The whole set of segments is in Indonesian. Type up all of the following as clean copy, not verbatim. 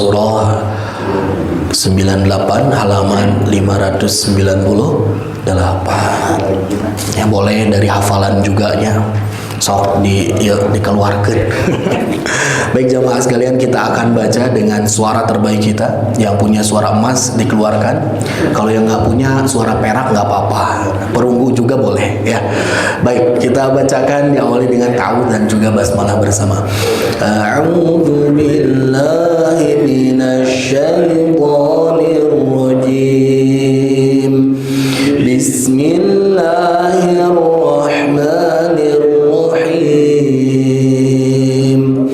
surah 98 halaman 598. Ya boleh dari hafalan juga ya. Sok dikeluarkan. Baik jamaah sekalian, kita akan baca dengan suara terbaik kita. Yang punya suara emas dikeluarkan. Kalau yang nggak punya suara perak nggak apa-apa. Perunggu juga boleh ya. Baik, kita bacakan diawali dengan ta'awudz dan juga basmalah bersama. A'udzu billahi minasy syaithanir rajim. Bismillahirrahmanirrahim.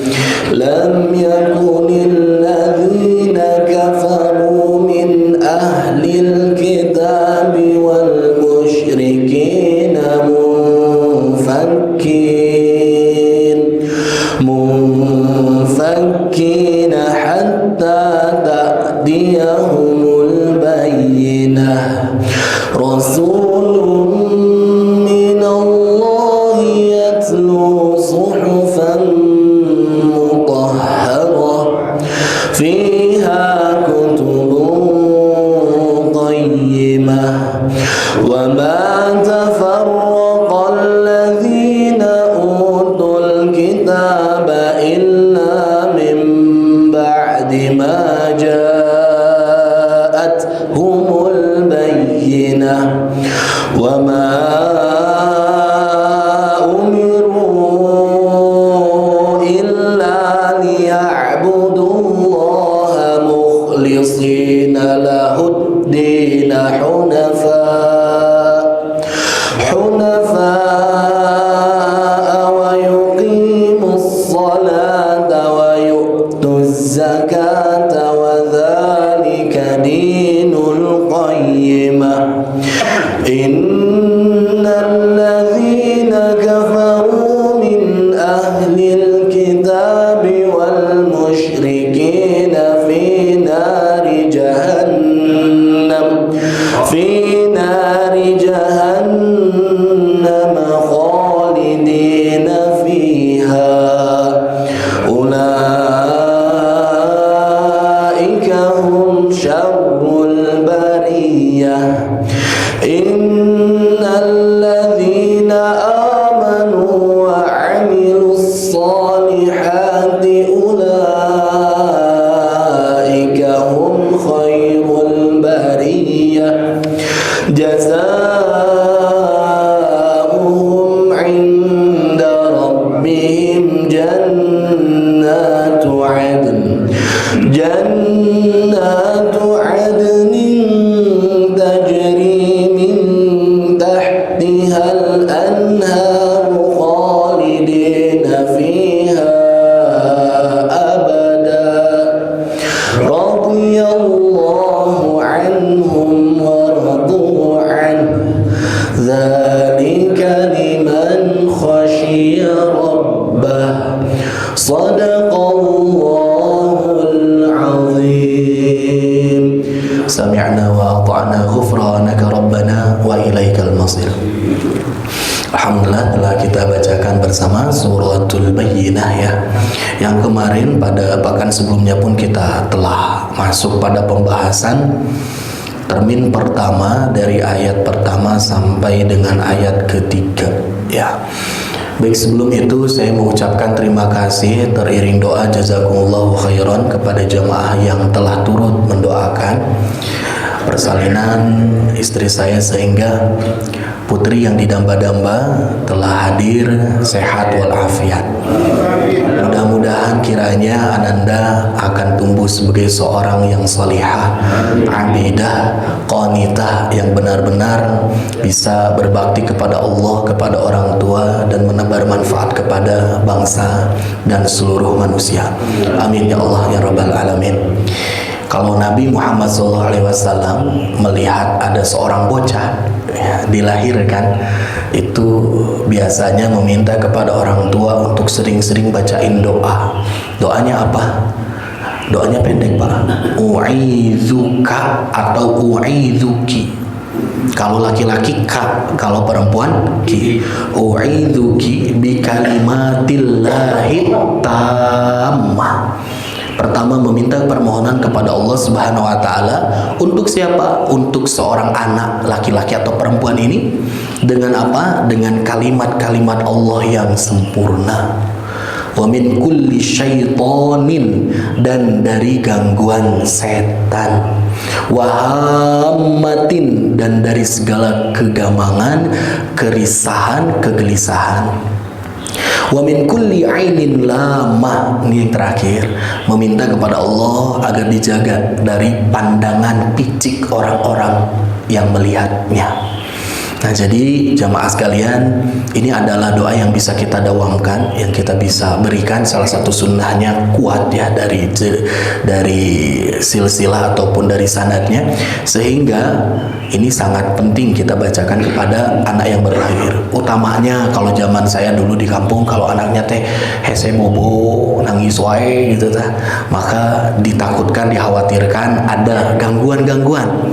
لم يكن الذين كفروا من أهل الكتاب والمشركين منفكين حتى تأتيهم البينة رسول من الله يتلو صحفا فيها كتب قيمة وما تفرق الذين أوتوا الكتاب إلا من بعد ما جاءتهم البينة وما أمروا إلا ليعبدوا مخلصين له الدين حنفاء ويقيموا الصلاة ويؤتوا الزكاة وذلك دين القيمة إن الذين كفروا من أهل الكتاب والمشركين في نار جهنم خالدين فيها أولئك هم شر البرية إن الذين آمنوا وعملوا الصالحات أولئك هم خير البرية جزاؤهم عند ربهم جنات عدن تجري من تحتها الأنهار خالدين فيها أبدا رضي الله عنهم ورضوا عنه ذلك لمن خشي ربه صدق الله العظيم سمعنا وأطعنا غفرانك ربنا وإليك المصير. Alhamdulillah telah kita bacakan bersama suratul Bayyinah ya. Yang kemarin pada pekan sebelumnya pun kita telah masuk pada pembahasan termin pertama dari ayat pertama sampai dengan ayat ketiga ya. Baik, sebelum itu saya mengucapkan terima kasih teriring doa jazakumullahu khairan kepada jamaah yang telah turut mendoakan persalinan istri saya sehingga putri yang didamba-damba telah hadir sehat walafiat. Mudah-mudahan kiranya Ananda akan tumbuh sebagai seorang yang salihah, abidah, qanitah, yang benar-benar bisa berbakti kepada Allah, kepada orang tua, dan menebar manfaat kepada bangsa dan seluruh manusia. Amin ya Allah ya Rabbal Alamin. Kalau Nabi Muhammad SAW melihat ada seorang bocah ya, dilahirkan, itu biasanya meminta kepada orang tua untuk sering-sering bacain doa. Doanya apa? Doanya pendek Pak. U'izuka atau u'izuki. Kalau laki-laki ka, kalau perempuan ki. U'izuki bi kalimatillahi tammah. Pertama, meminta permohonan kepada Allah Subhanahu wa taala untuk siapa? Untuk seorang anak laki-laki atau perempuan ini dengan apa? Dengan kalimat-kalimat Allah yang sempurna. Wa min kulli syaitanin, dan dari gangguan setan, wa hammatin, dan dari segala kegamangan, kerisahan, kegelisahan, wa min kulli ainin lamah. Ini yang terakhir, meminta kepada Allah agar dijaga dari pandangan picik orang-orang yang melihatnya. Nah, jadi jamaah sekalian, ini adalah doa yang bisa kita dawamkan, yang kita bisa berikan. Salah satu sunnahnya kuat ya dari silsilah ataupun dari sanadnya, sehingga ini sangat penting kita bacakan kepada anak yang berlahir. Utamanya kalau zaman saya dulu di kampung, kalau anaknya teh hese bobo nangis wae gitu tah, maka ditakutkan, dikhawatirkan ada gangguan-gangguan,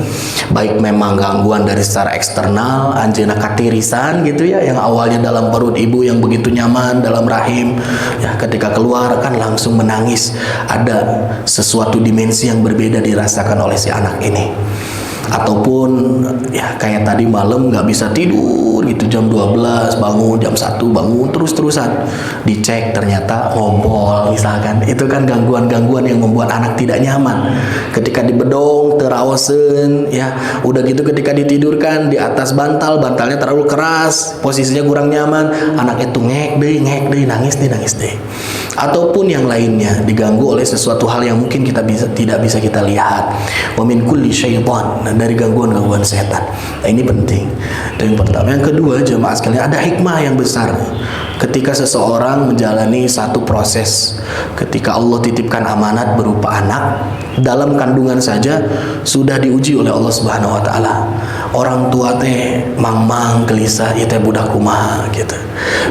baik memang gangguan dari secara eksternal, anjeuna katirisan gitu ya, yang awalnya dalam perut ibu yang begitu nyaman dalam rahim ya, ketika keluar kan langsung menangis, ada sesuatu dimensi yang berbeda dirasakan oleh si anak ini. Ataupun ya kayak tadi malam nggak bisa tidur gitu, jam 12 bangun, jam 1 bangun, terus-terusan dicek ternyata ngompol misalkan. Itu kan gangguan-gangguan yang membuat anak tidak nyaman. Ketika dibedong terawasen ya, udah gitu ketika ditidurkan di atas bantalnya terlalu keras, posisinya kurang nyaman, anak itu ngek deh, nangis deh. Ataupun yang lainnya diganggu oleh sesuatu hal yang mungkin kita tidak bisa kita lihat. Wa min kulli syaitan, dari gangguan-gangguan setan. Nah, ini penting. Dan yang pertama, yang kedua jemaah sekalian, ada hikmah yang besar ketika seseorang menjalani satu proses. Ketika Allah titipkan amanat berupa anak, dalam kandungan saja sudah diuji oleh Allah Subhanahu wa taala. Orang tua teh mang-mang gelisah, ieu teh budak kumaha gitu.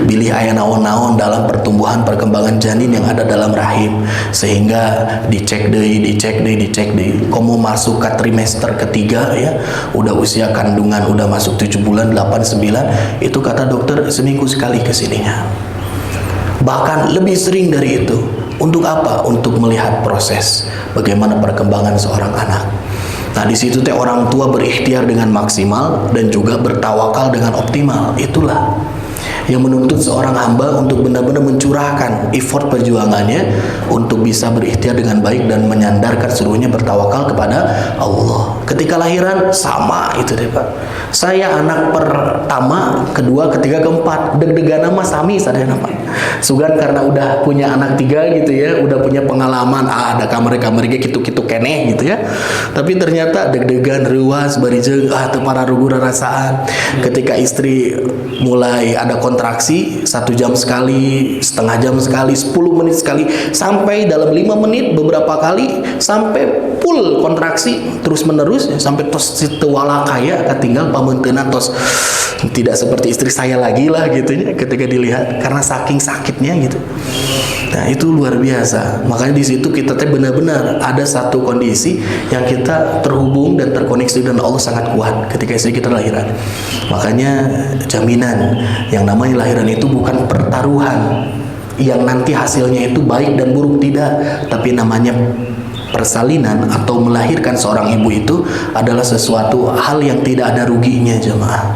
Bilih aya naon-naon dalam pertumbuhan perkembangan janin yang ada dalam rahim, sehingga dicek deui. Komo masuk ke trimester ketiga ya, udah usia kandungan udah masuk 7 bulan, 8, 9, itu kata dokter seminggu sekali kesininya. Bahkan lebih sering dari itu. Untuk apa? Untuk melihat proses bagaimana perkembangan seorang anak. Nah, di situ teh orang tua berikhtiar dengan maksimal dan juga bertawakal dengan optimal. Itulah yang menuntut seorang hamba untuk benar-benar mencurahkan effort perjuangannya untuk bisa berikhtiar dengan baik dan menyandarkan seluruhnya, bertawakal kepada Allah. Ketika lahiran sama itu deh Pak. Saya anak pertama, kedua, ketiga, keempat, deg-degan mah sami sadayana Pak. Sugan karena udah punya anak 3 gitu ya, udah punya pengalaman, ada kamar-kamar gitu-gitu keneh gitu ya. Tapi ternyata deg-degan, ruas, barijeng, teu pararugu rasaan. Ketika istri mulai ada kontraksi 1 jam sekali, setengah jam sekali, 10 menit sekali, sampai dalam 5 menit beberapa kali, sampai full kontraksi terus menerus ya, sampai tos situ wala kaya ketinggal pamunteuna tos tidak seperti istri saya lagi lah gitu ya, ketika dilihat karena saking sakitnya gitu. Nah, itu luar biasa. Makanya di situ kita benar-benar ada satu kondisi yang kita terhubung dan terkoneksi dengan Allah sangat kuat ketika istri kita lahiran. Makanya jaminan yang namanya lahiran itu bukan pertaruhan yang nanti hasilnya itu baik dan buruk, tidak, tapi namanya persalinan atau melahirkan seorang ibu itu adalah sesuatu hal yang tidak ada ruginya jemaah.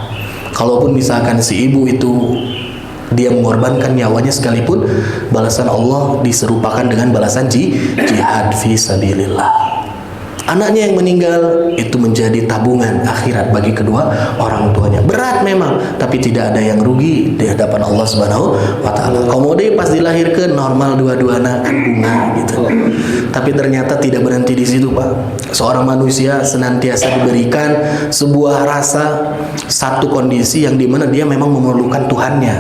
Kalaupun misalkan si ibu itu dia mengorbankan nyawanya sekalipun, balasan Allah diserupakan dengan balasan jihad fi sabilillah. Anaknya yang meninggal itu menjadi tabungan akhirat bagi kedua orang tuanya. Berat memang, tapi tidak ada yang rugi di hadapan Allah Subhanahu wa taala. Komode pas dilahirkan normal dua-duana kan bunga gitu. Tapi ternyata tidak berhenti di situ, Pak. Seorang manusia senantiasa diberikan sebuah rasa, satu kondisi yang dimana dia memang memerlukan Tuhannya.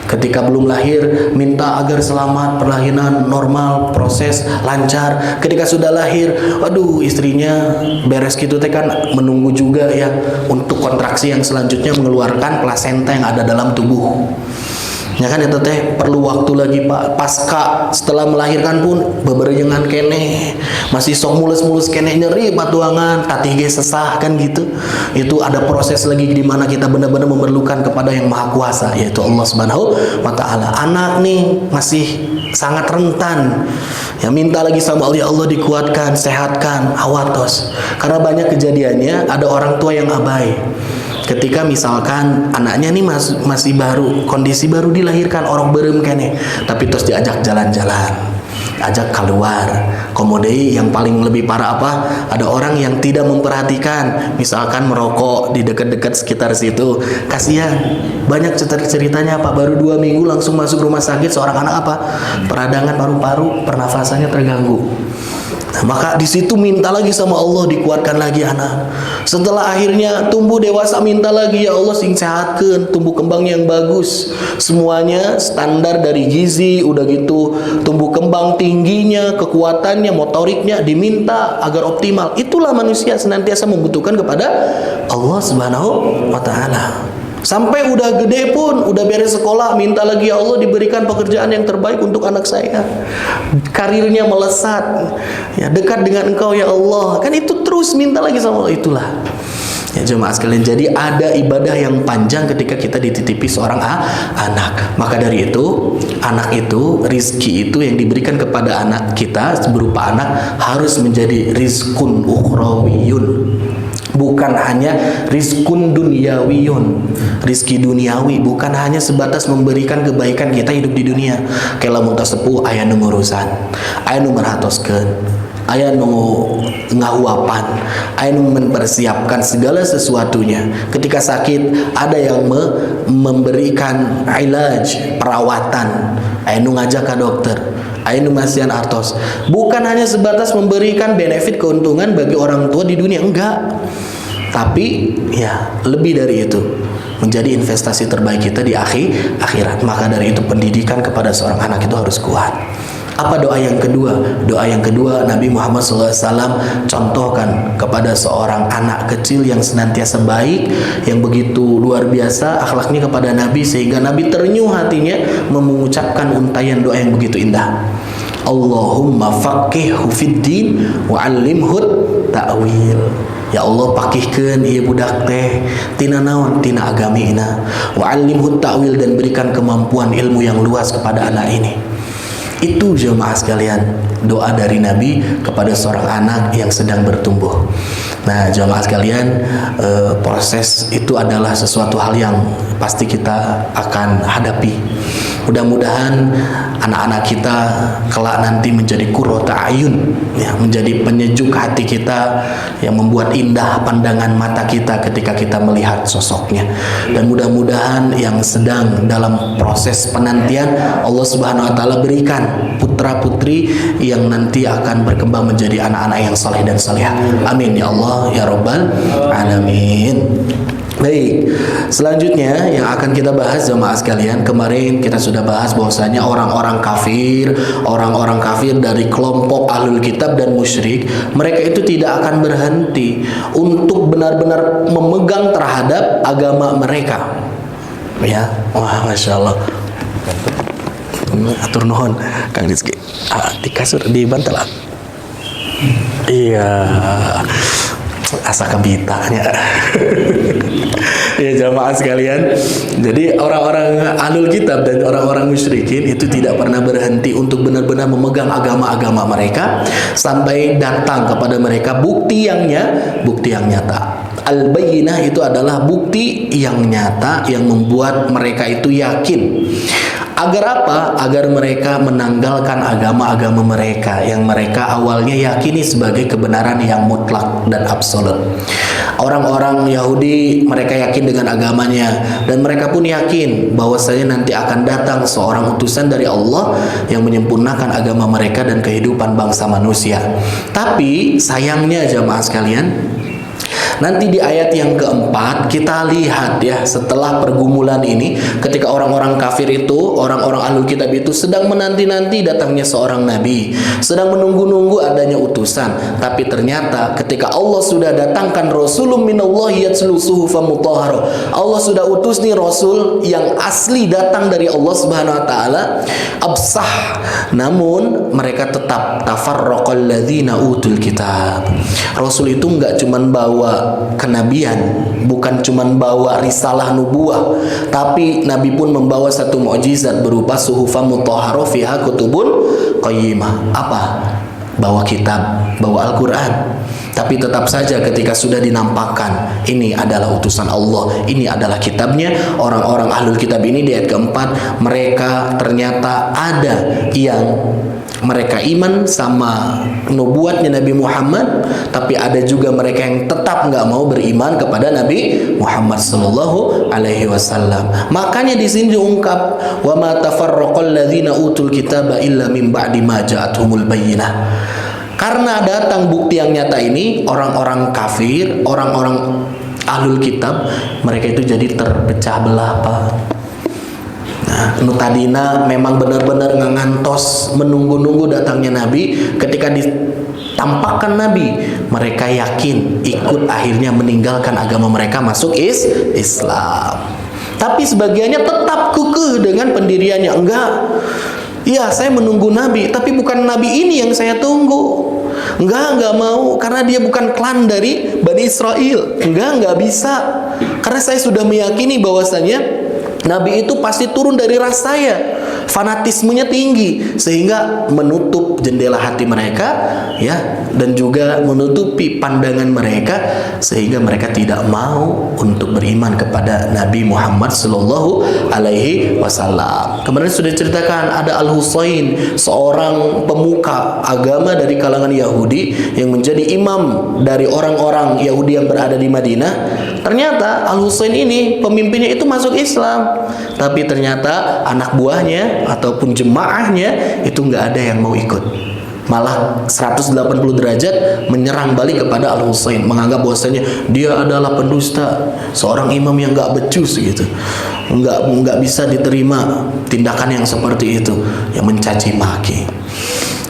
Ketika belum lahir, minta agar selamat, perlahiran normal, proses lancar. Ketika sudah lahir, aduh istrinya beres gitu teh kan menunggu juga ya untuk kontraksi yang selanjutnya mengeluarkan plasenta yang ada dalam tubuh. Ya kan itu teh perlu waktu lagi Pak. Pasca setelah melahirkan pun beberengan keneh, masih sok mulus-mulus keneh, nyeri batuangan, tatih ge sesah kan gitu. Itu ada proses lagi di mana kita benar-benar memerlukan kepada yang Maha Kuasa, yaitu Allah Subhanahu wa taala. Anak nih masih sangat rentan. Ya minta lagi sama Allah, ya Allah dikuatkan, sehatkan, awatos. Karena banyak kejadiannya ada orang tua yang abai. Ketika misalkan anaknya nih masih baru, kondisi baru dilahirkan, orang berem kene, tapi terus diajak jalan-jalan, ajak keluar. Kemudian yang paling lebih parah apa? Ada orang yang tidak memperhatikan, misalkan merokok di dekat-dekat sekitar situ. Kasihan. Banyak ceritanya Pak, baru 2 minggu langsung masuk rumah sakit seorang anak apa? Peradangan paru-paru, pernafasannya terganggu. Nah, maka di situ minta lagi sama Allah dikuatkan lagi anak. Setelah akhirnya tumbuh dewasa minta lagi, ya Allah sing sehatkeun, tumbuh kembang yang bagus. Semuanya standar dari gizi, udah gitu tumbuh kembang tingginya, kekuatannya, motoriknya diminta agar optimal. Itulah manusia senantiasa membutuhkan kepada Allah Subhanahu wa taala. Sampai udah gede pun, udah beres sekolah, minta lagi, ya Allah diberikan pekerjaan yang terbaik untuk anak saya, karirnya melesat, ya dekat dengan Engkau ya Allah. Kan itu terus minta lagi sama Allah. Itulah ya jemaah sekalian. Jadi ada ibadah yang panjang ketika kita dititipi seorang anak. Maka dari itu, anak itu, rizki itu yang diberikan kepada anak kita berupa anak harus menjadi rizkun ukhrawiyun, bukan hanya rizkun dunyawiyun. Rizki duniawi bukan hanya sebatas memberikan kebaikan kita hidup di dunia. Kayak lamun sepuh aya nu ngurusan, aya nu merhatoskeun, aya nu ngahuapan, aya nu mempersiapkan segala sesuatunya. Ketika sakit ada yang memberikan ilaj, perawatan, aya nu ngajak ke dokter, aya nu masihan artos. Bukan hanya sebatas memberikan benefit keuntungan bagi orang tua di dunia, enggak. Tapi ya lebih dari itu, menjadi investasi terbaik kita di akhirat. Maka dari itu pendidikan kepada seorang anak itu harus kuat. Apa doa yang kedua? Doa yang kedua Nabi Muhammad SAW contohkan kepada seorang anak kecil yang senantiasa baik, yang begitu luar biasa akhlaknya kepada Nabi, sehingga Nabi ternyuh hatinya mengucapkan untayan doa yang begitu indah. Allahumma faqihhu fid din wa 'allimhu ta'wil. Ya Allah pakihkeun ieu budak teh tina naon, tina agamina, wa 'allimhu ta'wil, dan berikan kemampuan ilmu yang luas kepada anak ini. Itu jemaah sekalian doa dari Nabi kepada seorang anak yang sedang bertumbuh. Nah jemaah sekalian, proses itu adalah sesuatu hal yang pasti kita akan hadapi. Mudah-mudahan anak-anak kita kelak nanti menjadi qurrata ayun, ya, menjadi penyejuk hati kita, yang membuat indah pandangan mata kita ketika kita melihat sosoknya. Dan mudah-mudahan yang sedang dalam proses penantian, Allah Subhanahu wa taala berikan putra-putri yang nanti akan berkembang menjadi anak-anak yang saleh dan salehah. Amin ya Allah ya rabbal alamin. Baik, selanjutnya yang akan kita bahas jemaah sekalian, kemarin kita sudah bahas bahwasanya orang-orang kafir dari kelompok ahlul kitab dan musyrik, mereka itu tidak akan berhenti untuk benar-benar memegang terhadap agama mereka. Ya, wah masya Allah. Atur nuhun Kang Rizky. Di kasur di bantal. Iya. Asa kebitanya. Ya jamaah sekalian, jadi orang-orang ahlul kitab dan orang-orang musyrikin itu tidak pernah berhenti untuk benar-benar memegang agama-agama mereka sampai datang kepada mereka bukti yang nyata. Al-bayyinah itu adalah bukti yang nyata yang membuat mereka itu yakin. Agar apa? Agar mereka menanggalkan agama-agama mereka yang mereka awalnya yakini sebagai kebenaran yang mutlak dan absolut. Orang-orang Yahudi mereka yakin dengan agamanya, dan mereka pun yakin bahwasanya nanti akan datang seorang utusan dari Allah yang menyempurnakan agama mereka dan kehidupan bangsa manusia. Tapi sayangnya jamaah sekalian, nanti di ayat yang keempat kita lihat ya, setelah pergumulan ini, ketika orang-orang kafir itu, orang-orang ahlul kitab itu sedang menanti-nanti datangnya seorang nabi, sedang menunggu-nunggu adanya utusan. Tapi ternyata ketika Allah sudah datangkan rasulun minallahi yatslu suhufan mutahharah, Allah sudah utus nih rasul yang asli datang dari Allah Subhanahu wa taala, absah, namun mereka tetap tafarraqal ladzina utul kitab. Rasul itu enggak cuman bawa membawa kenabian, bukan cuma bawa risalah nubuah, tapi Nabi pun membawa satu mukjizat berupa suhufan mutahharah fiha kutubun qayyimah. Apa? Bawa kitab, bawa Al-Quran. Tapi tetap saja ketika sudah dinampakkan ini adalah utusan Allah, ini adalah kitabnya, orang-orang ahlul kitab ini di ayat keempat, mereka ternyata ada yang mereka iman sama nubuatnya Nabi Muhammad, tapi ada juga mereka yang tetap nggak mau beriman kepada Nabi Muhammad sallallahu alaihi wasallam. Makanya di sini diungkap, wa ma tafarraqal ladzina utul kitaba illa min ba'di ma ja'atuhumul bayyinah. Karena datang bukti yang nyata ini, orang-orang kafir, orang-orang ahlul kitab, mereka itu jadi terpecah belah, Pak. Nah, tadina memang benar-benar ngantos menunggu-nunggu datangnya Nabi. Ketika ditampakkan Nabi, mereka yakin ikut, akhirnya meninggalkan agama mereka, masuk Islam. Tapi sebagiannya tetap kekeh dengan pendiriannya. Enggak, iya saya menunggu Nabi, tapi bukan Nabi ini yang saya tunggu. Enggak mau, karena dia bukan klan dari Bani Israel. Enggak bisa, karena saya sudah meyakini bahwasanya Nabi itu pasti turun dari ras saya. Fanatismenya tinggi sehingga menutup jendela hati mereka, ya, dan juga menutupi pandangan mereka sehingga mereka tidak mau untuk beriman kepada Nabi Muhammad sallallahu alaihi wasallam. Kemarin sudah diceritakan ada Al-Husain, seorang pemuka agama dari kalangan Yahudi yang menjadi imam dari orang-orang Yahudi yang berada di Madinah. Ternyata Al-Husain ini pemimpinnya itu masuk Islam, tapi ternyata anak buahnya ataupun jemaahnya itu nggak ada yang mau ikut. Malah 180 derajat menyerang balik kepada Al-Husain, menganggap bahwasanya dia adalah pendusta, seorang imam yang nggak becus gitu, nggak bisa diterima tindakan yang seperti itu, yang mencaci maki.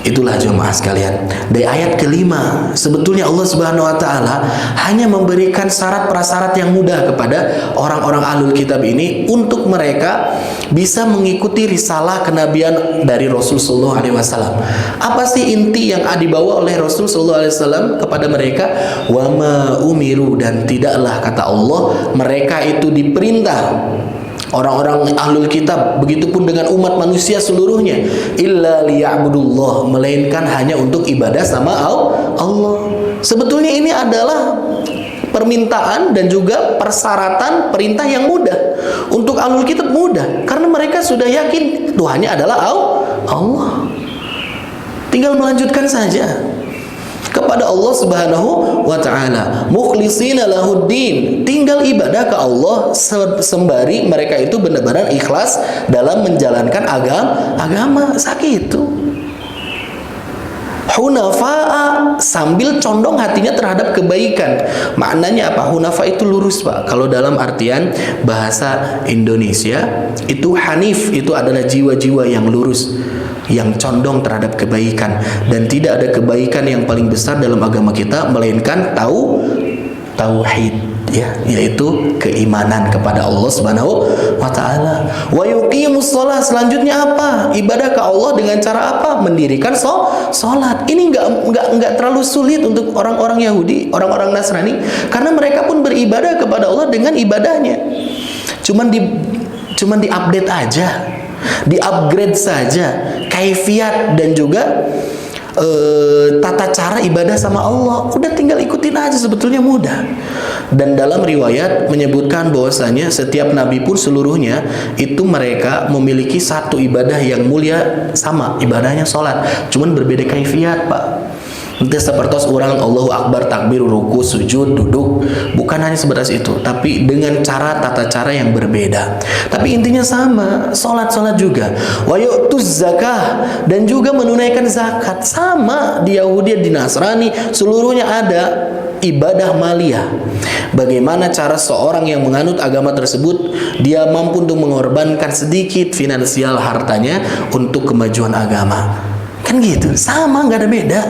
Itulah jemaah sekalian, dari ayat kelima sebetulnya Allah Subhanahu wa taala hanya memberikan syarat prasyarat yang mudah kepada orang-orang ahlul kitab ini untuk mereka bisa mengikuti risalah kenabian dari Rasul sallallahu alaihi wasallam. Apa sih inti yang dibawa oleh Rasul sallallahu alaihi wasallam kepada mereka? Wa ma umiru, dan tidaklah kata Allah mereka itu diperintah, orang-orang ahlul kitab, begitupun dengan umat manusia seluruhnya, illa liya'budullah, melainkan hanya untuk ibadah sama Allah. Sebetulnya ini adalah permintaan dan juga persyaratan perintah yang mudah. Untuk ahlul kitab mudah, karena mereka sudah yakin Tuhannya adalah Allah. Tinggal melanjutkan saja kepada Allah Subhanahu wa taala, mukhlishina lahuddin, tinggal ibadah ke Allah sembari mereka itu benar-benar ikhlas dalam menjalankan agama sakitu. Hunafa'a, sambil condong hatinya terhadap kebaikan. Maknanya apa? Hunafa itu lurus, Pak. Kalau dalam artian bahasa Indonesia itu hanif, itu adalah jiwa-jiwa yang lurus, yang condong terhadap kebaikan. Dan tidak ada kebaikan yang paling besar dalam agama kita melainkan tauhid, ya, yaitu keimanan kepada Allah Subhanahu wa taala. Wa yuqimus shalah, selanjutnya apa? Ibadah ke Allah dengan cara apa? Mendirikan salat. Ini enggak terlalu sulit untuk orang-orang Yahudi, orang-orang Nasrani, karena mereka pun beribadah kepada Allah dengan ibadahnya. Cuman di-update aja, di-upgrade saja kaifiat dan juga tata cara ibadah sama Allah. Udah tinggal ikutin aja, sebetulnya mudah. Dan dalam riwayat menyebutkan bahwasanya setiap nabi pun seluruhnya itu mereka memiliki satu ibadah yang mulia, sama ibadahnya sholat, cuman berbeda kaifiat, Pak. Itu seperti orang Allahu Akbar, takbir, ruku, sujud, duduk, bukan hanya sebatas itu, tapi dengan tata cara yang berbeda. Tapi intinya sama, sholat juga. Wa yu'tuz zakah, dan juga menunaikan zakat. Sama di Yahudi, di Nasrani, seluruhnya ada ibadah maliyah. Bagaimana cara seorang yang menganut agama tersebut, dia mampu untuk mengorbankan sedikit finansial hartanya untuk kemajuan agama. Kan gitu, sama, nggak ada beda.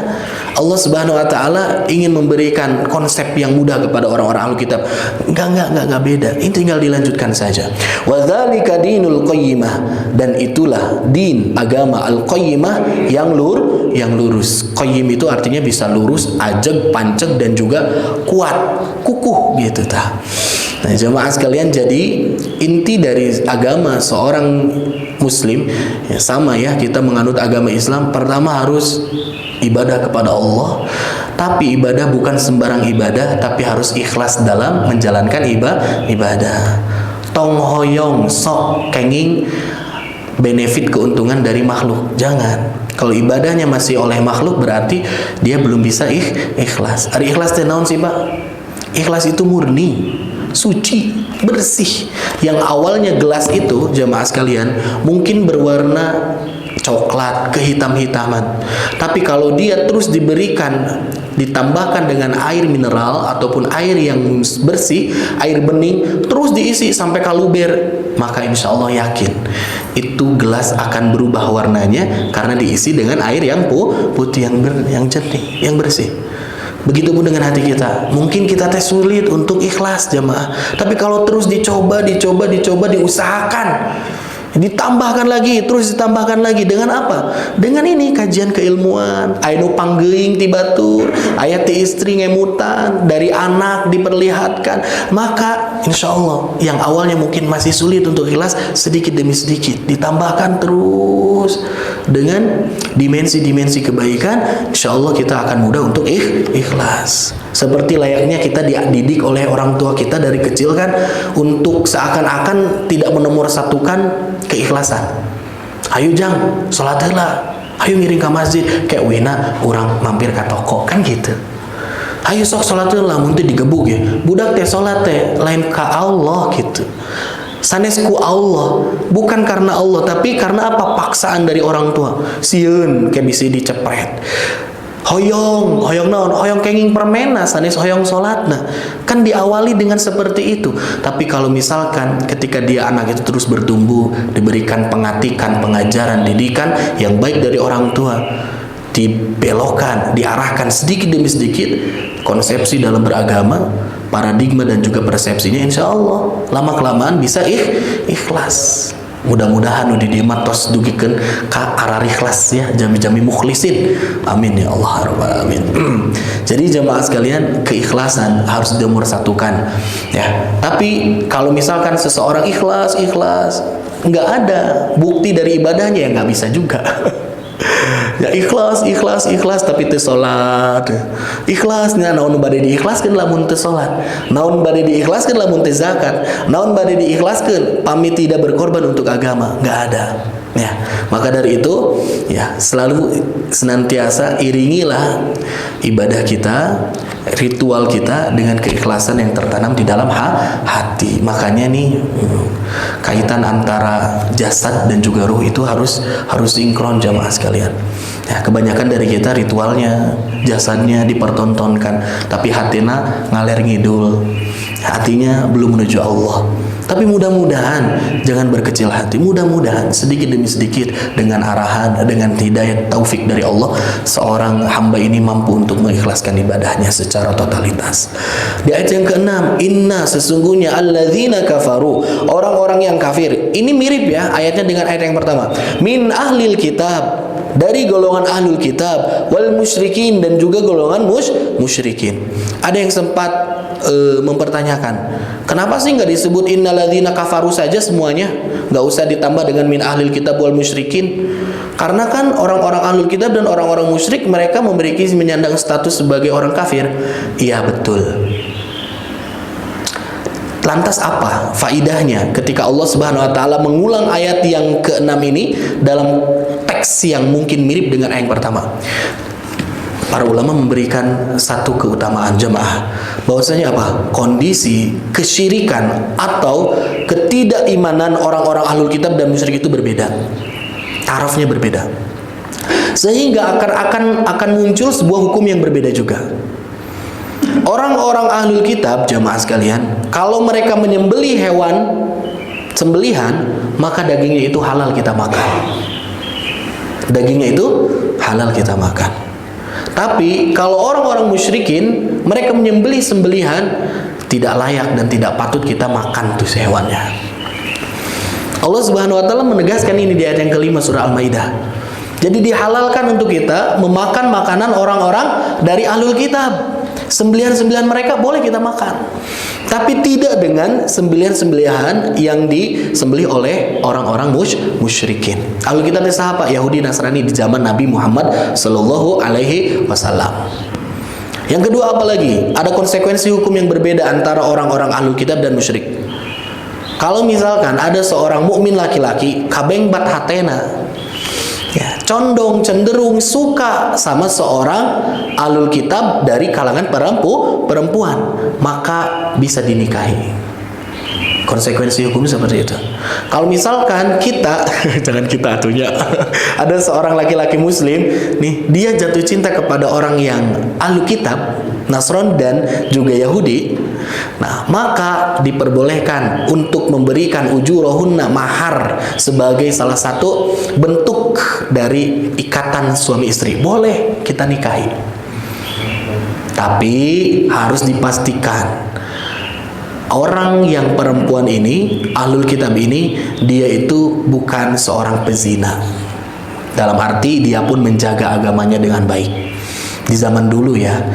Allah Subhanahu wa taala ingin memberikan konsep yang mudah kepada orang-orang ahli kitab. Enggak beda. Ini tinggal dilanjutkan saja. Wa dzalika dinul qayyimah, dan itulah din agama al-qayyimah yang yang lurus. Qayyim itu artinya bisa lurus, ajeg, panceg, dan juga kuat, kukuh gitu tah. Nah, jemaah sekalian, jadi inti dari agama seorang muslim ya sama ya, kita menganut agama Islam, pertama harus ibadah kepada Allah. Tapi ibadah bukan sembarang ibadah, tapi harus ikhlas dalam menjalankan ibadah. Tong hoyong sok kenging benefit keuntungan dari makhluk, jangan. Kalau ibadahnya masih oleh makhluk berarti dia belum bisa ikhlas. Ari ikhlas teh naon sih, Pak? Ikhlas itu murni, suci, bersih. Yang awalnya gelas itu, jemaah sekalian, mungkin berwarna coklat, kehitam-hitaman. Tapi kalau dia terus diberikan, ditambahkan dengan air mineral ataupun air yang bersih, air bening, terus diisi sampai kaluber, maka insya Allah yakin itu gelas akan berubah warnanya karena diisi dengan air yang putih, yang jernih, yang bersih. Begitupun dengan hati kita. Mungkin kita teh sulit untuk ikhlas, jemaah. Tapi kalau terus dicoba, diusahakan, ditambahkan lagi, terus ditambahkan lagi. Dengan apa? Dengan ini kajian keilmuan, anu panggeing ti batur, aya ti istri ngemutan, dari anak diperlihatkan. Maka insya Allah yang awalnya mungkin masih sulit untuk ikhlas, sedikit demi sedikit ditambahkan terus dengan dimensi-dimensi kebaikan, insya Allah kita akan mudah untuk ikhlas. Seperti layaknya kita dididik oleh orang tua kita dari kecil kan, untuk seakan-akan tidak menomorsatukan keikhlasan. Ayo jang, sholat heula. Ayo ngiring ke masjid, kayak wina orang mampir ke toko kan gitu. Ayo sok sholat heula, mun teh digebuk ya. Budak teh sholat teh lain ka Allah gitu. Sanesku Allah, bukan karena Allah, tapi karena apa? Paksaan dari orang tua. Sieun kayak bisa dicepret. Hoyong naon, hoyong kenging permena sanes hoyong salatna. Kan diawali dengan seperti itu. Tapi kalau misalkan ketika dia anak itu terus bertumbuh, diberikan pengatikan, pengajaran, didikan yang baik dari orang tua, dibelokkan, diarahkan sedikit demi sedikit konsepsi dalam beragama, paradigma dan juga persepsinya, insya Allah lama-kelamaan bisa ikhlas. Mudah-mudahan di dieu mah tos dugikeun ka arah ikhlas ya, jami-jami mukhlisin. Amin ya Allah rabbal alamin. Jadi jemaah sekalian, keikhlasan harus dimorsatukan ya. Tapi kalau misalkan seseorang ikhlas nggak ada bukti dari ibadahnya, ya nggak bisa juga. Ya ikhlas tapi teu salat. Ikhlasnya naon bade diikhlaskeun lamun teu salat. Naon bade diikhlaskeun lamun teu zakat. Naon bade diikhlaskeun pamit tidak berkorban untuk agama, enggak ada. Ya, maka dari itu ya selalu senantiasa iringilah ibadah kita, ritual kita dengan keikhlasan yang tertanam di dalam hati. Makanya nih kaitan antara jasad dan juga ruh itu harus sinkron jamaah sekalian. Ya, kebanyakan dari kita ritualnya, jasadnya dipertontonkan, tapi hatinya ngaler ngidul. Hatinya belum menuju Allah. Tapi mudah-mudahan jangan berkecil hati. Mudah-mudahan sedikit demi sedikit dengan arahan, dengan hidayah taufik dari Allah, seorang hamba ini mampu untuk mengikhlaskan ibadahnya secara totalitas. Di ayat yang ke-6, inna sesungguhnya alladzina kafaru, orang-orang yang kafir. Ini mirip ya ayatnya dengan ayat yang pertama. Min ahlil kitab, dari golongan ahlul kitab, wal musyrikin, dan juga golongan musyrikin. Ada yang sempat mempertanyakan, kenapa sih nggak disebut innalladzina kafaru saja semuanya, nggak usah ditambah dengan min ahlil kitab wal musyrikin? Karena kan orang-orang ahlul kitab dan orang-orang musyrik mereka memiliki menyandang status sebagai orang kafir. Iya betul. Lantas apa faidahnya ketika Allah Subhanahu wa taala mengulang ayat yang ke-6 ini dalam teks yang mungkin mirip dengan ayat yang pertama? Para ulama memberikan satu keutamaan jemaah, bahwasanya apa? Kondisi kesyirikan atau ketidakimanan orang-orang ahlul kitab dan musyrik itu berbeda. Tarafnya berbeda. Sehingga akan muncul sebuah hukum yang berbeda juga. Orang-orang ahlul kitab jemaah sekalian, kalau mereka menyembelih hewan sembelihan, maka dagingnya itu halal kita makan. Dagingnya itu halal kita makan. Tapi kalau orang-orang musyrikin, mereka menyembelih sembelihan tidak layak dan tidak patut kita makan tuh hewannya. Allah Subhanahu wa taala menegaskan ini di ayat yang kelima surah Al-Maidah. Jadi dihalalkan untuk kita memakan makanan orang-orang dari ahlul kitab. Sembelihan-sembelihan mereka boleh kita makan, tapi tidak dengan sembelihan-sembelihan yang disembelih oleh orang-orang musyrikin. Ahlul kitab itu siapa? Yahudi, Nasrani di zaman Nabi Muhammad Sallallahu Alaihi Wasallam. Yang kedua apa lagi? Ada konsekuensi hukum yang berbeda antara orang-orang ahlul kitab dan musyrik. Kalau misalkan ada seorang mukmin laki-laki kabeng bat hatena, ya, condong, cenderung suka sama seorang ahlul kitab dari kalangan perempuan, maka bisa dinikahi. Konsekuensi hukum seperti itu. Kalau misalkan kita, jangan kita atunya, ada seorang laki-laki muslim, nih, dia jatuh cinta kepada orang yang ahlul kitab, Nasron dan juga Yahudi, nah, maka diperbolehkan untuk memberikan ujurohunna, mahar, sebagai salah satu bentuk dari ikatan suami istri. Boleh kita nikahi, tapi harus dipastikan orang yang perempuan ini, ahlul kitab ini, dia itu bukan seorang pezina. Dalam arti dia pun menjaga agamanya dengan baik. Di zaman dulu ya,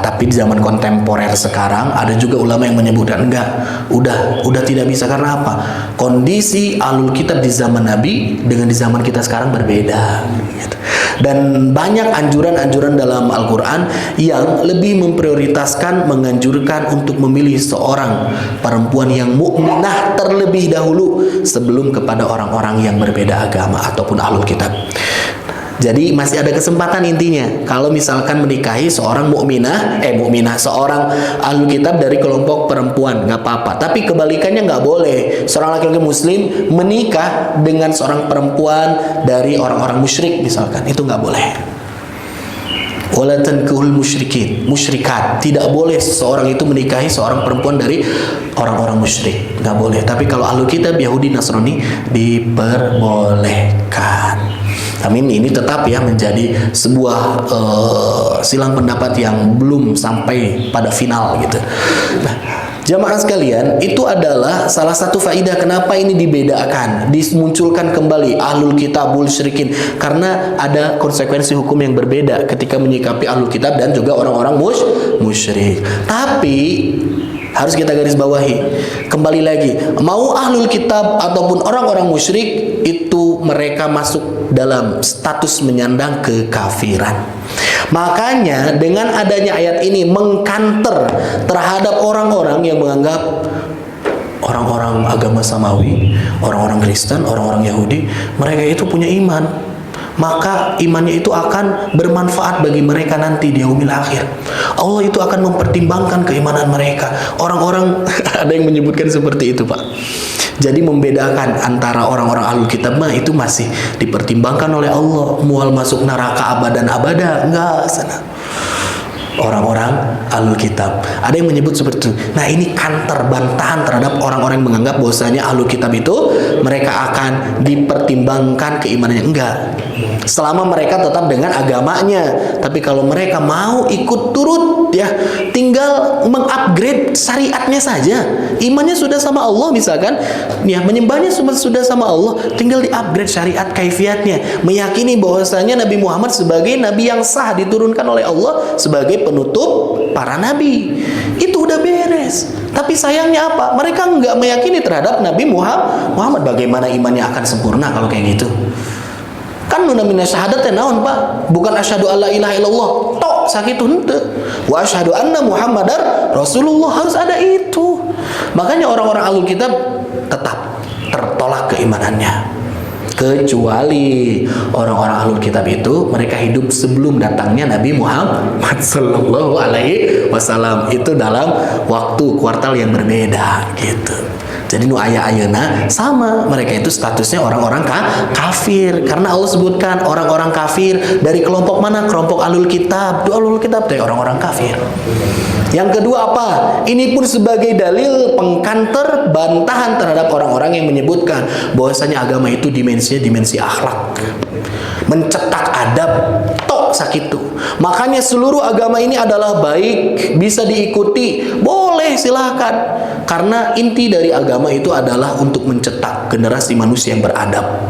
tapi di zaman kontemporer sekarang ada juga ulama yang menyebutkan enggak, udah tidak bisa. Karena apa? Kondisi ahlul kitab di zaman Nabi dengan di zaman kita sekarang berbeda. Dan banyak anjuran-anjuran dalam Al-Quran yang lebih memprioritaskan, menganjurkan untuk memilih seorang perempuan yang mukminah terlebih dahulu sebelum kepada orang-orang yang berbeda agama ataupun ahlul kitab. Jadi masih ada kesempatan intinya. Kalau misalkan menikahi seorang mukminah, seorang ahlul kitab dari kelompok perempuan, nggak apa-apa. Tapi kebalikannya nggak boleh. Seorang laki-laki muslim menikah dengan seorang perempuan dari orang-orang musyrik misalkan, itu nggak boleh. Wala tankihul musyrikat. Tidak boleh seseorang itu menikahi seorang perempuan dari orang-orang musyrik, nggak boleh. Tapi kalau ahlul kitab Yahudi Nasrani diperbolehkan. Amin. Ini tetap ya menjadi sebuah silang pendapat yang belum sampai pada final gitu. Nah, jamaah sekalian, itu adalah salah satu faidah kenapa ini dibedakan, dimunculkan kembali ahlul kitabul syirikin, karena ada konsekuensi hukum yang berbeda ketika menyikapi ahlul kitab dan juga orang-orang musyrik. Tapi harus kita garis bawahi, kembali lagi, mau ahlul kitab ataupun orang-orang musyrik, itu mereka masuk dalam status menyandang kekafiran. Makanya dengan adanya ayat ini mengkanter terhadap orang-orang yang menganggap orang-orang agama samawi, orang-orang Kristen, orang-orang Yahudi, mereka itu punya iman, maka imannya itu akan bermanfaat bagi mereka nanti di yaumil akhir. Allah itu akan mempertimbangkan keimanan mereka. Orang-orang ada yang menyebutkan seperti itu, Pak. Jadi membedakan antara orang-orang ahlul kitab mah itu masih dipertimbangkan oleh Allah, mual masuk neraka abadan abada, enggak sana. Orang-orang ahlul kitab ada yang menyebut seperti itu. Nah, ini kantor bantahan terhadap orang-orang yang menganggap bahwasanya ahlul kitab itu mereka akan dipertimbangkan keimanannya. Enggak, selama mereka tetap dengan agamanya. Tapi kalau mereka mau ikut turut, ya tinggal mengupgrade syariatnya saja. Imannya sudah sama Allah misalkan, ya menyembahnya sudah sama Allah, tinggal di-upgrade syariat kaifiatnya, meyakini bahwasanya Nabi Muhammad sebagai nabi yang sah diturunkan oleh Allah sebagai penutup para nabi. Itu udah beres. Tapi sayangnya apa? Mereka nggak meyakini terhadap Nabi Muhammad. Bagaimana imannya akan sempurna kalau kayak gitu? Kan nunamina syahadatnya naon, Pak? Bukan asyhadu alla ilaha illallah tok sakitu henteu. Wa asyhadu anna Muhammadar Rasulullah, harus ada itu. Makanya orang-orang ahlul kitab tetap tertolak keimanannya. Kecuali orang-orang ahlul kitab itu mereka hidup sebelum datangnya Nabi Muhammad Sallallahu Alaihi Wasallam, itu dalam waktu kuartal yang berbeda gitu. Jadi nu aya ayeuna sama, mereka itu statusnya orang-orang kafir, karena Allah sebutkan orang-orang kafir dari kelompok mana? Kelompok ahlul kitab. Ahlul kitab itu orang-orang kafir. Yang kedua apa? Ini pun sebagai dalil pengkanter bantahan terhadap orang-orang yang menyebutkan bahwasanya agama itu dimensinya dimensi akhlak, mencetak adab tok sakitu. Makanya seluruh agama ini adalah baik, bisa diikuti, boleh silahkan. Karena inti dari agama itu adalah untuk mencetak generasi manusia yang beradab.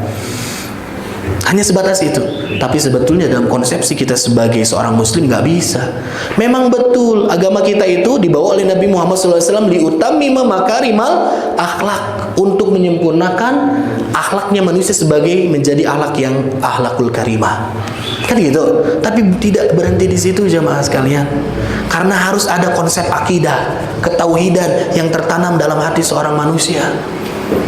Hanya sebatas itu. Tapi sebetulnya dalam konsepsi kita sebagai seorang muslim nggak bisa. Memang betul agama kita itu dibawa oleh Nabi Muhammad SAW liutammima makarimal akhlak, untuk menyempurnakan akhlaknya manusia sebagai menjadi akhlak yang akhlakul karimah. Kan gitu. Tapi tidak berhenti di situ jamaah sekalian. Karena harus ada konsep akidah, ketauhidan yang tertanam dalam hati seorang manusia.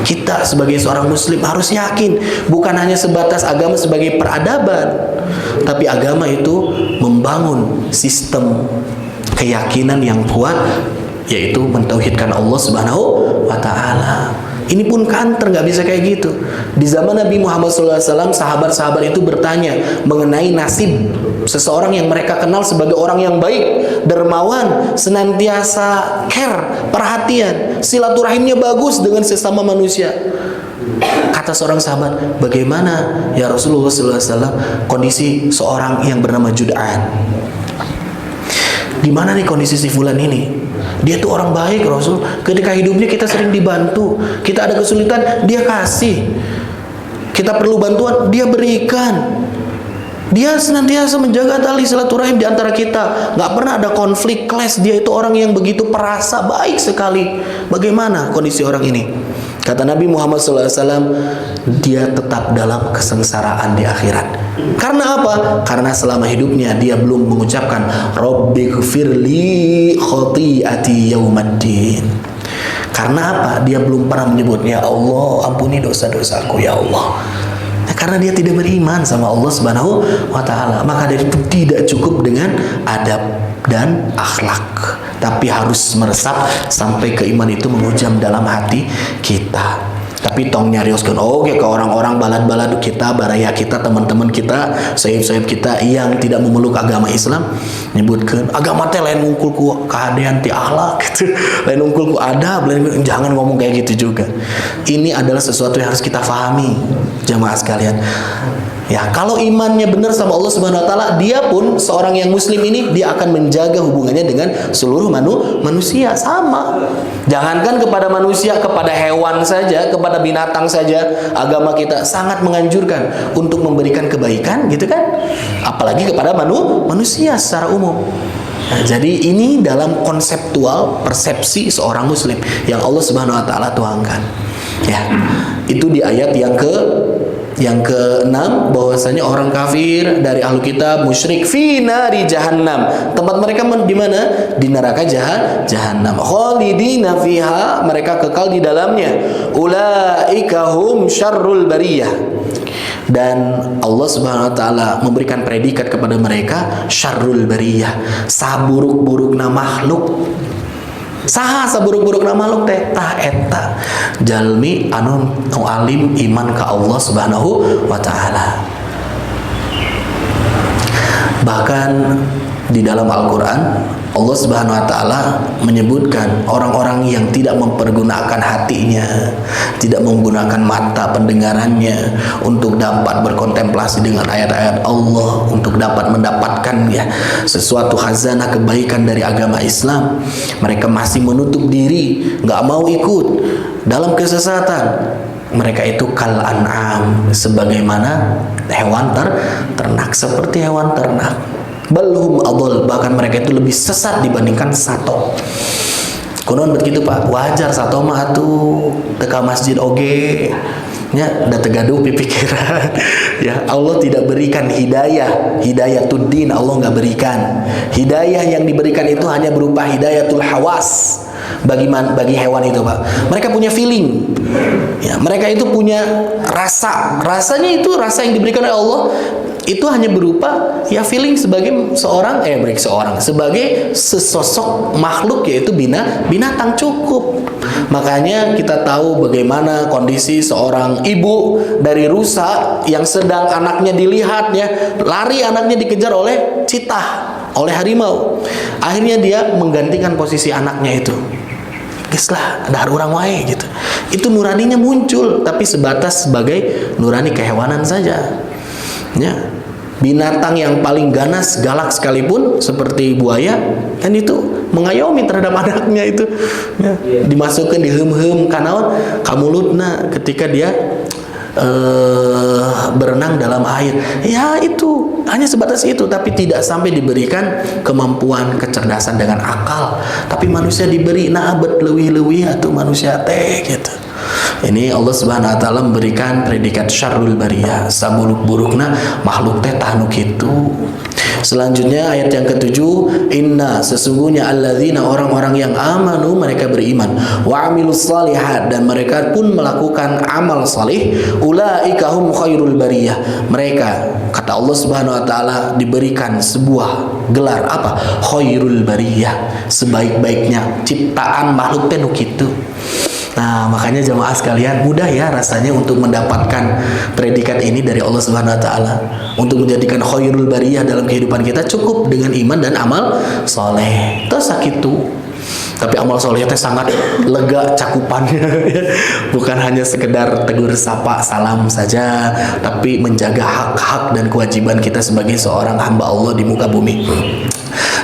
Kita sebagai seorang muslim harus yakin bukan hanya sebatas agama sebagai peradaban, tapi agama itu membangun sistem keyakinan yang kuat, yaitu mentauhidkan Allah Subhanahu wa ta'ala. Ini pun kantor, nggak bisa kayak gitu. Di zaman Nabi Muhammad SAW, sahabat-sahabat itu bertanya mengenai nasib seseorang yang mereka kenal sebagai orang yang baik, dermawan, senantiasa care, perhatian, silaturahimnya bagus dengan sesama manusia. Kata seorang sahabat, bagaimana ya Rasulullah SAW kondisi seorang yang bernama Jud'an? Di mana nih kondisi si fulan ini? Dia tuh orang baik Rasul. Ketika hidupnya kita sering dibantu, kita ada kesulitan dia kasih, kita perlu bantuan dia berikan. Dia senantiasa menjaga tali silaturahim di antara kita. Gak pernah ada konflik, clash. Dia itu orang yang begitu perasa, baik sekali. Bagaimana kondisi orang ini? Kata Nabi Muhammad SAW, dia tetap dalam kesengsaraan di akhirat. Karena apa? Karena selama hidupnya dia belum mengucapkan Rabbighfirli khati'ati yaumaddin. Karena apa? Dia belum pernah menyebut, ya Allah, ampuni dosa-dosaku ya Allah. Karena dia tidak beriman sama Allah Subhanahu wa ta'ala. Maka dari itu tidak cukup dengan adab dan akhlak, tapi harus meresap sampai keiman itu menghujam dalam hati kita. Tapi tong nyarioskeun oge ke orang-orang balad-balad kita, baraya kita, teman-teman kita, sayib-sayib kita yang tidak memeluk agama Islam, nyebutkeun agama teh lain ungkul ku kahadean ti akhlak gitu. Lain ungkul ku adab, jangan ngomong kayak gitu juga. Ini adalah sesuatu yang harus kita pahami, jamaah sekalian. Ya, kalau imannya benar sama Allah Subhanahu wa taala, dia pun seorang yang muslim ini dia akan menjaga hubungannya dengan seluruh manusia sama. Jangankan kepada manusia, kepada hewan saja, kepada binatang saja, agama kita sangat menganjurkan untuk memberikan kebaikan, gitu kan? Apalagi kepada manusia secara umum. Nah, jadi ini dalam konseptual persepsi seorang muslim yang Allah Subhanahu wa taala tuangkan. Ya. Itu di ayat yang ke-6, bahwasanya orang kafir dari ahlu kitab musyrik fi nari jahannam, tempat mereka di mana? Di neraka jahannam. Khalidina fiha, mereka kekal di dalamnya. Ulaika hum syarrul bariyah. Dan Allah Subhanahu wa taala memberikan predikat kepada mereka syarrul bariyah, saburuk-burukna makhluk. Saha saburuk-burukna makhluk teh? Tah eta jalmi anu alim iman ka Allah Subhanahu wa taala. Bahkan di dalam Al-Qur'an Allah Subhanahu wa taala menyebutkan orang-orang yang tidak mempergunakan hatinya, tidak menggunakan mata pendengarannya untuk dapat berkontemplasi dengan ayat-ayat Allah, untuk dapat mendapatkan ya sesuatu khazanah kebaikan dari agama Islam. Mereka masih menutup diri, nggak mau ikut dalam kesesatan. Mereka itu kal an'am, sebagaimana hewan ternak, seperti hewan ternak. Balhum adol, bahkan mereka itu lebih sesat dibandingkan sato. Kunon begitu Pak, wajar sato mah atuh teka masjid oge nya da tegaduh pipikiran. Ya, Allah tidak berikan hidayatul din, Allah nggak berikan. Hidayah yang diberikan itu hanya berupa hidayatul hawas. Bagi hewan itu Pak, mereka punya feeling. Ya, mereka itu punya rasanya itu rasa yang diberikan oleh Allah itu hanya berupa ya feeling sebagai sebagai sesosok makhluk, yaitu binatang cukup. Makanya kita tahu bagaimana kondisi seorang ibu dari rusa yang sedang anaknya dilihat ya, lari anaknya dikejar oleh citah, oleh harimau. Akhirnya dia menggantikan posisi anaknya itu. Geslah, ada orang wae gitu. Itu nuraninya muncul, tapi sebatas sebagai nurani kehewanan saja. Ya, binatang yang paling ganas, galak sekalipun seperti buaya, kan itu mengayomi terhadap anaknya itu. Ya, dimasukkan di hem-hem kanaon kamulutna ketika dia berenang dalam air. Ya itu hanya sebatas itu, tapi tidak sampai diberikan kemampuan kecerdasan dengan akal. Tapi manusia diberi abet leuwih-leuwih atau manusia teh gitu. Ini Allah Subhanahu wa taala memberikan predikat syarrul bariyah, saburuk-burukna makhluk teh tanu kitu. Selanjutnya ayat yang ketujuh, inna sesungguhnya alladzina orang-orang yang amanu mereka beriman, wa amilus shalihat dan mereka pun melakukan amal salih, ulaika hum khairul bariyah. Mereka kata Allah Subhanahu wa taala diberikan sebuah gelar apa? Khairul bariyah, sebaik-baiknya ciptaan makhluk teh nu kitu. Nah, makanya jemaah sekalian, mudah ya rasanya untuk mendapatkan predikat ini dari Allah Subhanahu wa taala. Untuk menjadikan khairul bariyah dalam kehidupan kita cukup dengan iman dan amal soleh. Terus sakitu. Tapi amal soleh itu sangat lega cakupannya. Bukan hanya sekedar tegur sapa salam saja, tapi menjaga hak-hak dan kewajiban kita sebagai seorang hamba Allah di muka bumi.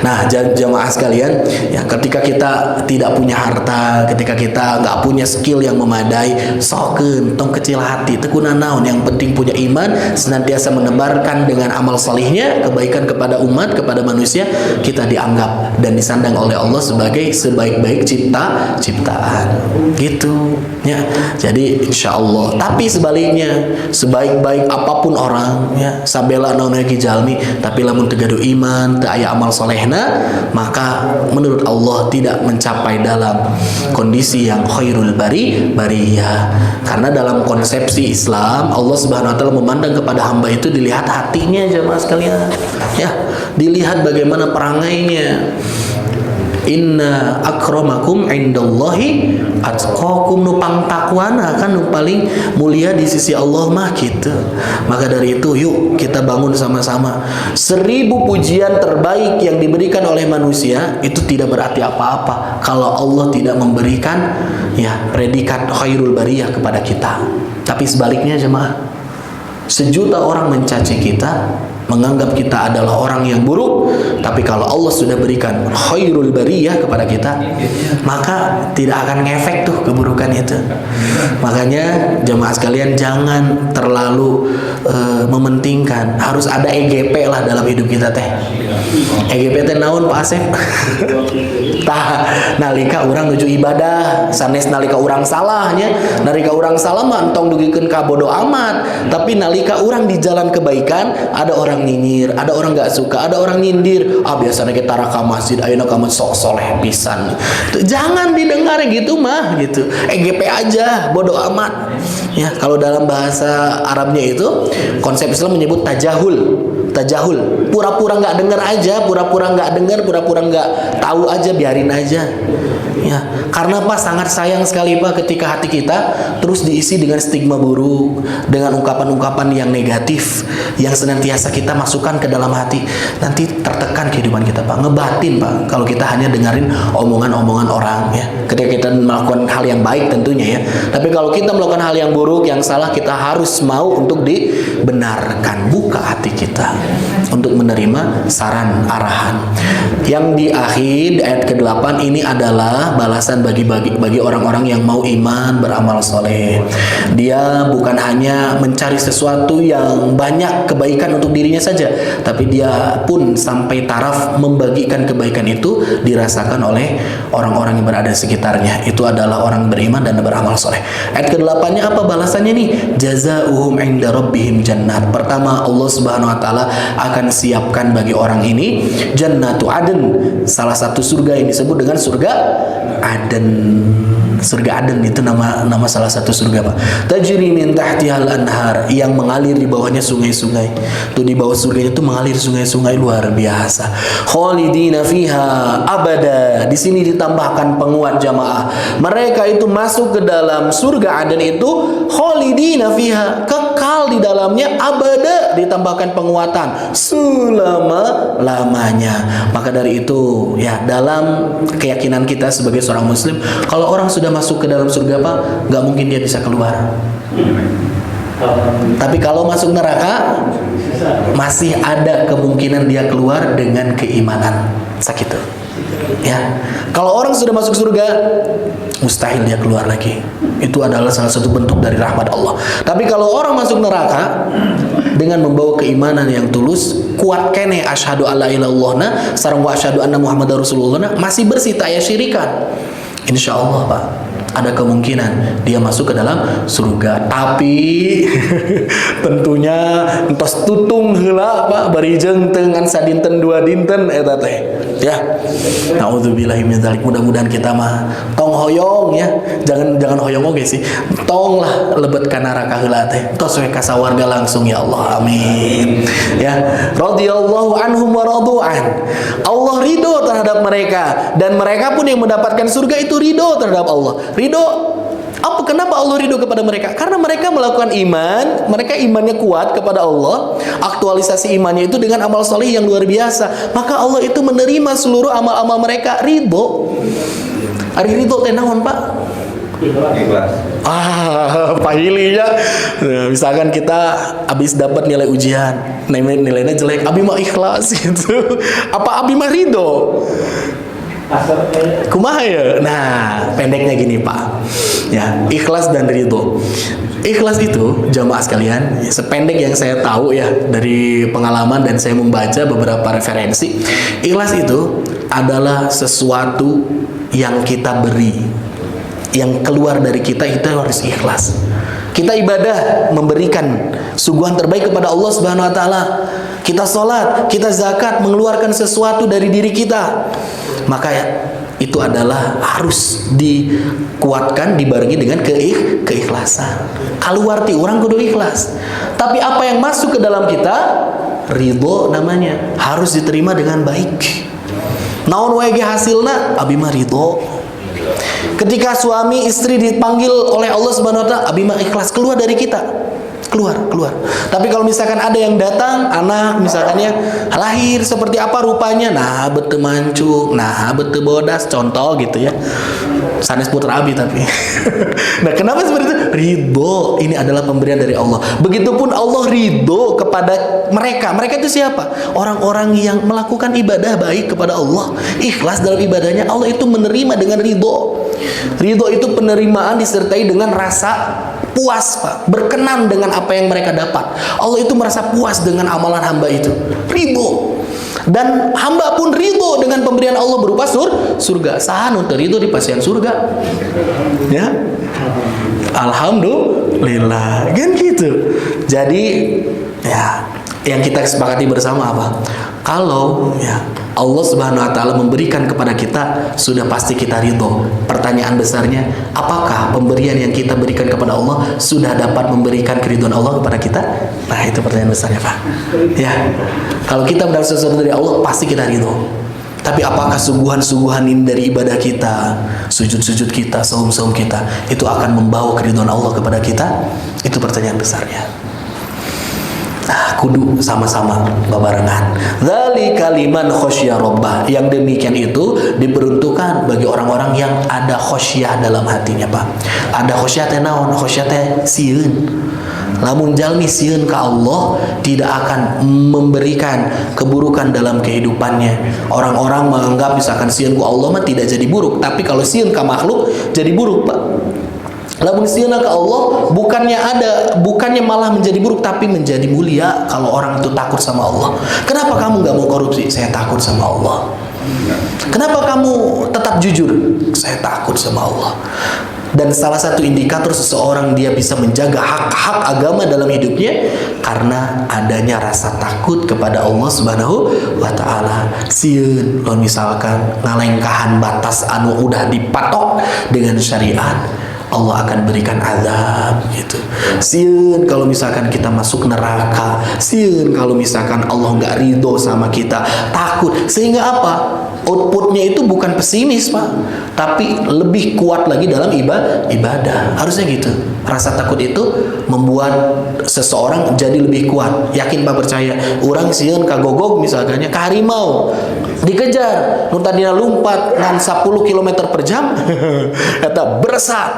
Nah, jamaah sekalian, ya ketika kita tidak punya harta, ketika kita nggak punya skill yang memadai, sokeun tong kecil hati, tekuna naon, yang penting punya iman, senantiasa menebarkan dengan amal salihnya kebaikan kepada umat, kepada manusia, kita dianggap dan disandang oleh Allah sebagai sebaik-baik ciptaan. Gitu, ya. Jadi insya Allah. Tapi sebaliknya, sebaik-baik apapun orang, ya, sabela naon ki jalmi, tapi lamun teu gaduh iman, teu aya amal solehna, maka menurut Allah tidak mencapai dalam kondisi yang khairul bariyah. Karena dalam konsepsi Islam, Allah Subhanahu wa taala memandang kepada hamba itu dilihat hatinya, jemaah sekalian. Ya, dilihat bagaimana perangainya. Inna akramakum indallahi atqakum, nu pangtakwana kan nu paling mulia di sisi Allah mah gitu. Maka dari itu yuk kita bangun sama-sama. 1000 pujian terbaik yang diberikan oleh manusia itu tidak berarti apa-apa kalau Allah tidak memberikan ya predikat khairul bariyah kepada kita. Tapi sebaliknya jemaah, 1.000.000 orang mencaci kita, menganggap kita adalah orang yang buruk, tapi kalau Allah sudah berikan khairul bariyah kepada kita, maka tidak akan ngefek tuh keburukan itu. Makanya jemaah sekalian jangan terlalu mementingkan harus ada EGP lah dalam hidup kita teh. EGP teh naon Pak Asep? Tah nalika urang nuju ibadah, sanes nalika urang salahnya, nalika urang salah mah entong dugikeun ka bodo amat, tapi nalika urang di jalan kebaikan ada orang nyinyir, ada orang nggak suka, ada orang nyindir. Biasanya kita raka masjid, ayeuna ka masjid sok soleh pisan. Jangan didengar gitu mah gitu. EGP aja, bodo amat. Ya, kalau dalam bahasa Arabnya itu konsep Islam menyebut tajahul. Pura-pura nggak dengar aja, pura-pura nggak dengar, pura-pura nggak tahu aja, biarin aja. Ya, karena Pak sangat sayang sekali Pak ketika hati kita terus diisi dengan stigma buruk, dengan ungkapan-ungkapan yang negatif yang senantiasa kita masukkan ke dalam hati. Nanti tertekan kehidupan kita Pak, ngebatin Pak kalau kita hanya dengerin omongan-omongan orang ya. Ketika kita melakukan hal yang baik tentunya ya. Tapi kalau kita melakukan hal yang buruk, yang salah, kita harus mau untuk dibenarkan. Buka hati kita untuk menerima saran arahan. Yang di akhir ayat ke-8 ini adalah balasan bagi orang-orang yang mau iman, beramal soleh. Dia bukan hanya mencari sesuatu yang banyak kebaikan untuk dirinya saja, tapi dia pun sampai taraf membagikan kebaikan itu dirasakan oleh orang-orang yang berada di sekitarnya. Itu adalah orang beriman dan beramal soleh. Ayat ke-8-nya apa balasannya nih? Jazaohum inda rabbihim jannat. Pertama, Allah Subhanahu wa taala akan siapkan bagi orang ini jannatu adn, salah satu surga yang disebut dengan surga Aden. Surga Aden itu nama salah satu surga Pak. Tajri min tahtihal anhar, yang mengalir di bawahnya sungai-sungai. Tuh di bawah surganya itu mengalir sungai-sungai luar biasa. Khalidina fiha abada. Di sini ditambahkan penguat jamaah. Mereka itu masuk ke dalam surga Aden itu khalidina fiha, kekal di dalamnya, abada ditambahkan penguatan selama-lamanya. Maka dari itu ya, dalam keyakinan kita sebagai seorang muslim, kalau orang sudah masuk ke dalam surga Pak, nggak mungkin dia bisa keluar. Tapi kalau masuk neraka, masih ada kemungkinan dia keluar dengan keimanan. Sakitu. Ya, kalau orang sudah masuk surga, mustahil dia keluar lagi. Itu adalah salah satu bentuk dari rahmat Allah. Tapi kalau orang masuk neraka dengan membawa keimanan yang tulus, kuat kene asyhadu alla ilaha illallah sareng wa asyhadu anna muhammadar rasulullah, masih bersih tak aya syirikan, insya Allah Pak, ada kemungkinan dia masuk ke dalam surga. Tapi tentunya entos tutung heula Pak, barijeng tengan sadinten dua dinten eta teh. Ya. Nauzubillahi min dzalik. Mudah-mudahan kita mah tong hoyong ya. Jangan hoyong oge sih. Tong lah lebet ka neraka heula teh. Tos we ka sawarga langsung ya Allah. Amin. Ya. Radhiyallahu anhum wa radu'an. Allah ridho terhadap mereka dan mereka pun yang mendapatkan surga itu ridho terhadap Allah. Ridho apa? Kenapa Allah ridho kepada mereka? Karena mereka melakukan iman, mereka imannya kuat kepada Allah, aktualisasi imannya itu dengan amal soleh yang luar biasa. Maka Allah itu menerima seluruh amal-amal mereka, ridho. Ari ridho teh naon Pak? Ikhlas. Pak Hili ya. Nah, misalkan kita habis dapat nilai ujian, nilainya jelek, abi mah ikhlas gitu. Apa abi mah ridho? Kumaha ya? Nah, pendeknya gini Pak. Ya, ikhlas dan ridho. Ikhlas itu jamaah sekalian, sependek yang saya tahu ya dari pengalaman dan saya membaca beberapa referensi, ikhlas itu adalah sesuatu yang kita beri, yang keluar dari kita itu harus ikhlas. Kita ibadah memberikan suguhan terbaik kepada Allah Subhanahu wa taala. Kita sholat, kita zakat, mengeluarkan sesuatu dari diri kita. Maka itu adalah harus dikuatkan dibarengi dengan keikhlasan. Keluar ti orang kudu ikhlas. Tapi apa yang masuk ke dalam kita, ridho namanya, harus diterima dengan baik. Naon wae ge hasilna abi mah ridho. Ketika suami istri dipanggil oleh Allah Subhanahu wa taala, abi mah ikhlas, keluar dari kita. Keluar. Tapi kalau misalkan ada yang datang, anak misalkannya lahir seperti apa rupanya, nah bete mancung, nah bete bodas, contoh gitu ya. Sanes putra abi tapi. Nah, kenapa seperti itu? Ridho, ini adalah pemberian dari Allah. Begitupun Allah ridho kepada mereka. Mereka itu siapa? Orang-orang yang melakukan ibadah baik kepada Allah, ikhlas dalam ibadahnya. Allah itu menerima dengan ridho. Ridho itu penerimaan disertai dengan rasa puas Pak, berkenan dengan apa yang mereka dapat. Allah itu merasa puas dengan amalan hamba itu, ridho. Dan hamba pun ridho dengan pemberian Allah berupa surga. Saha nu teu ridho di pasian surga? Ya. Alhamdulillah. Kan gitu. Jadi ya, yang kita sepakati bersama apa? Kalau ya Allah Subhanahu wa taala memberikan kepada kita, sudah pasti kita ridho. Pertanyaan besarnya, apakah pemberian yang kita berikan kepada Allah sudah dapat memberikan keridhaan Allah kepada kita? Nah, itu pertanyaan besarnya, Pak. Ya. Kalau kita mendapat sesuatu dari Allah, pasti kita ridho. Tapi apakah suguhan-suguhan ini dari ibadah kita, sujud-sujud kita, saum-saum kita, itu akan membawa keridhaan Allah kepada kita? Itu pertanyaan besarnya. Nah, kudu sama-sama babarengan. Dzalika liman khasyya rabbah. Yang demikian itu diperuntukkan bagi orang-orang yang ada khasyah dalam hatinya, Pak. Ada khasyah teh naon? Khasyah teh sieun. Lamun jalmi sieun ka Allah, tidak akan memberikan keburukan dalam kehidupannya. Orang-orang menganggap misalkan sieun ku Allah mah tidak jadi buruk, tapi kalau sieun ka makhluk jadi buruk, Pak. Lamun sieun ka Allah bukannya malah menjadi buruk, tapi menjadi mulia kalau orang itu takut sama Allah. Kenapa kamu nggak mau korupsi? Saya takut sama Allah. Kenapa kamu tetap jujur? Saya takut sama Allah. Dan salah satu indikator seseorang dia bisa menjaga hak-hak agama dalam hidupnya karena adanya rasa takut kepada Allah Subhanahu wa taala. Sieun lo misalkan ngalengkahan batas anu udah dipatok dengan syariat, Allah akan berikan azab gitu. Sieun kalau misalkan kita masuk neraka, sieun kalau misalkan Allah nggak ridho sama kita, takut. Sehingga apa? Outputnya itu bukan pesimis, Pak, tapi lebih kuat lagi dalam ibadah. Harusnya gitu. Rasa takut itu membuat seseorang jadi lebih kuat. Yakin Pak, percaya. Orang sieun kagogog misalkannya, ka harimau. dikejar nu tadinya lompat ngan 10 km per jam eta beresat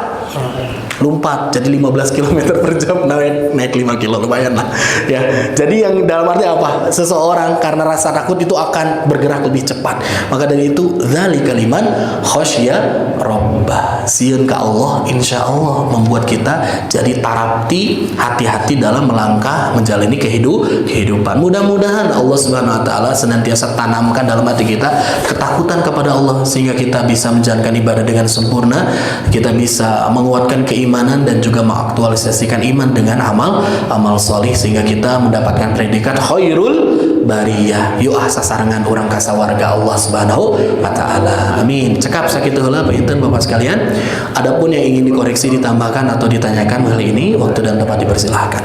lompat jadi 15 km per jam, naik 5 kilo, lumayan lah ya. Jadi yang dalam arti apa, seseorang karena rasa takut itu akan bergerak lebih cepat. Maka dari itu dzalika liman khasya rabbah, sieun ka Allah, insya Allah membuat kita jadi tarapti, hati-hati dalam melangkah menjalani kehidupan. Mudah-mudahan Allah Subhanahu wa taala senantiasa tanamkan dalam hati kita ketakutan kepada Allah, sehingga kita bisa menjalankan ibadah dengan sempurna, kita bisa menguatkan keimanan dan juga mengaktualisasikan iman dengan amal solih, sehingga kita mendapatkan predikat khairul bariyah. Yuk sasarangan orang kasawarga Allah Subhanahu wa taala. Amin. Cekap sakitu heula pinten Bapak sekalian. Adapun yang ingin dikoreksi, ditambahkan atau ditanyakan hal ini, waktu dan tempat dipersilahkan.